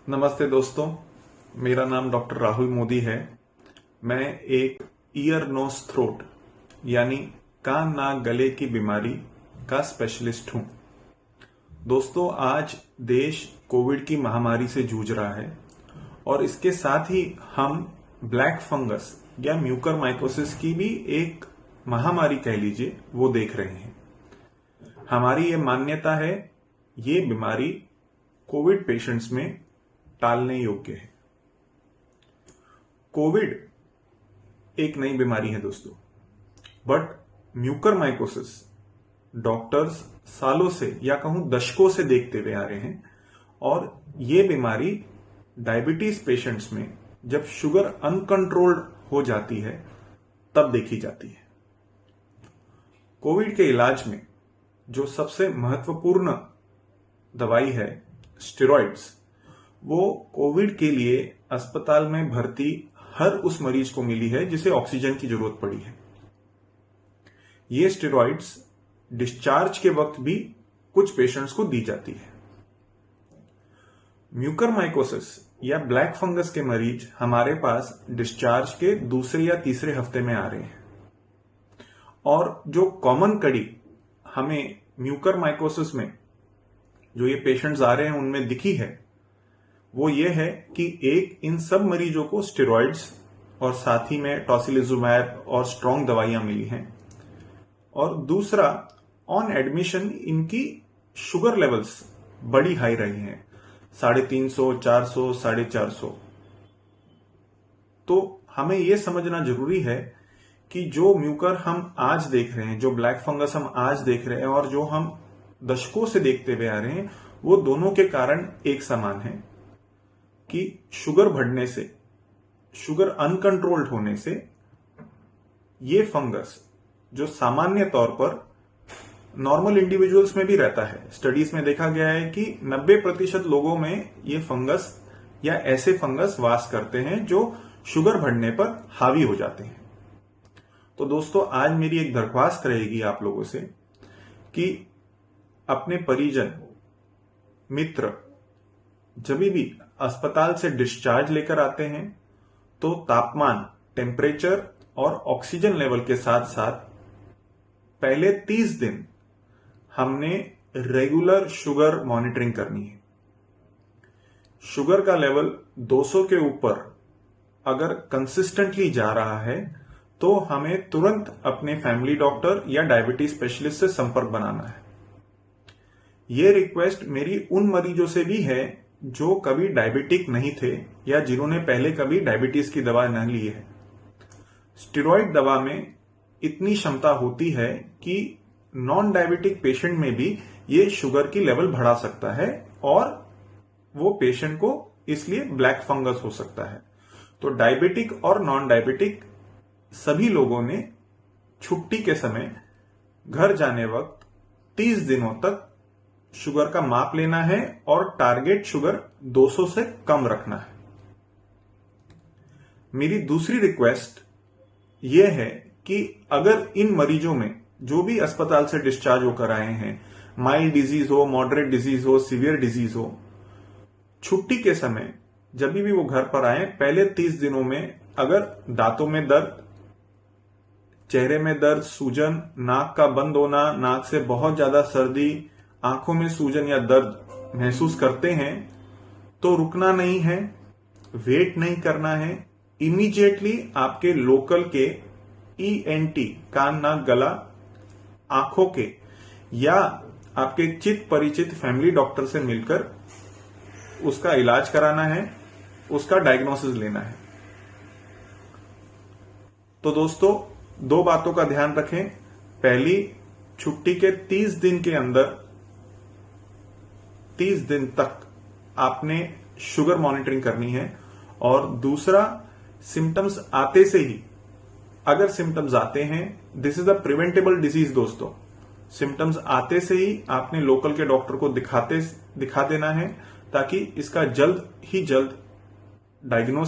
नमस्ते दोस्तों, मेरा नाम डॉक्टर राहुल मोदी है। मैं एक ईयर नोज थ्रोट यानी कान नाक गले की बीमारी का स्पेशलिस्ट हूं। दोस्तों, आज देश कोविड की महामारी से जूझ रहा है और इसके साथ ही हम ब्लैक फंगस या म्यूकरमाइकोसिस की भी एक महामारी कह लीजिए वो देख रहे हैं। हमारी ये मान्यता है ये बीमारी कोविड पेशेंट्स में टालने योग्य है। कोविड एक नई बीमारी है दोस्तों, बट म्यूकरमाइकोसिस डॉक्टर्स सालों से या कहूं दशकों से देखते हुए आ रहे हैं और ये बीमारी डायबिटीज पेशेंट्स में जब शुगर अनकंट्रोल्ड हो जाती है तब देखी जाती है। कोविड के इलाज में जो सबसे महत्वपूर्ण दवाई है स्टेरॉइड्स, वो कोविड के लिए अस्पताल में भर्ती हर उस मरीज को मिली है जिसे ऑक्सीजन की जरूरत पड़ी है। ये स्टेरॉइड्स डिस्चार्ज के वक्त भी कुछ पेशेंट्स को दी जाती है। म्यूकरमाइकोसिस या ब्लैक फंगस के मरीज हमारे पास डिस्चार्ज के दूसरे या तीसरे हफ्ते में आ रहे हैं और जो कॉमन कड़ी हमें म्यूकरमाइकोसिस में जो ये पेशेंट्स आ रहे हैं उनमें दिखी है वो ये है कि एक, इन सब मरीजों को स्टेरॉइड्स और साथ ही में टॉसिलिजुमैब और स्ट्रॉन्ग दवाइयां मिली हैं, और दूसरा, ऑन एडमिशन इनकी शुगर लेवल्स बड़ी हाई रही हैं, 350, 400, 450। तो हमें यह समझना जरूरी है कि जो म्यूकर हम आज देख रहे हैं, जो ब्लैक फंगस हम आज देख रहे हैं और जो हम दशकों से देखते हुए आ रहे हैं, वो दोनों के कारण एक समान है कि शुगर बढ़ने से, शुगर अनकंट्रोल्ड होने से ये फंगस जो सामान्य तौर पर नॉर्मल इंडिविजुअल्स में भी रहता है, स्टडीज में देखा गया है कि 90% लोगों में ये फंगस या ऐसे फंगस वास करते हैं जो शुगर बढ़ने पर हावी हो जाते हैं। तो दोस्तों, आज मेरी एक दरख्वास्त रहेगी आप लोगों से कि अपने परिजन, मित्र जब भी अस्पताल से डिस्चार्ज लेकर आते हैं तो तापमान, टेम्परेचर और ऑक्सीजन लेवल के साथ साथ पहले 30 दिन हमने रेगुलर शुगर मॉनिटरिंग करनी है। शुगर का लेवल 200 के ऊपर अगर कंसिस्टेंटली जा रहा है तो हमें तुरंत अपने फैमिली डॉक्टर या डायबिटीज स्पेशलिस्ट से संपर्क बनाना है। यह रिक्वेस्ट मेरी उन मरीजों से भी है जो कभी डायबिटिक नहीं थे या जिन्होंने पहले कभी डायबिटीज की दवा न ली है। स्टेरॉइड दवा में इतनी क्षमता होती है कि नॉन डायबिटिक पेशेंट में भी ये शुगर की लेवल बढ़ा सकता है और वो पेशेंट को इसलिए ब्लैक फंगस हो सकता है। तो डायबिटिक और नॉन डायबिटिक सभी लोगों ने छुट्टी के समय घर जाने वक्त 30 दिनों तक शुगर का माप लेना है और टारगेट शुगर 200 से कम रखना है। मेरी दूसरी रिक्वेस्ट यह है कि अगर इन मरीजों में जो भी अस्पताल से डिस्चार्ज होकर आए हैं, माइल्ड डिजीज हो, मॉडरेट डिजीज हो, सीवियर डिजीज हो, छुट्टी के समय जब भी वो घर पर आए, पहले 30 दिनों में अगर दांतों में दर्द, चेहरे में दर्द, सूजन, नाक का बंद होना, नाक से बहुत ज्यादा सर्दी, आंखों में सूजन या दर्द महसूस करते हैं तो रुकना नहीं है, वेट नहीं करना है, इमीडिएटली आपके लोकल के ENT, कान नाक गला आंखों के या आपके चित परिचित फैमिली डॉक्टर से मिलकर उसका इलाज कराना है, उसका डायग्नोसिस लेना है। तो दोस्तों, 2 बातों का ध्यान रखें। पहली, छुट्टी के 30 दिन के अंदर 30 दिन तक आपने शुगर मॉनिटरिंग करनी है, और दूसरा, सिम्टम्स आते से ही, अगर सिम्टम्स आते हैं, this is a preventable disease दोस्तों, सिम्टम्स आते से ही आपने लोकल के डॉक्टर को दिखा देना है ताकि इसका जल्द ही जल्द डायग्नोस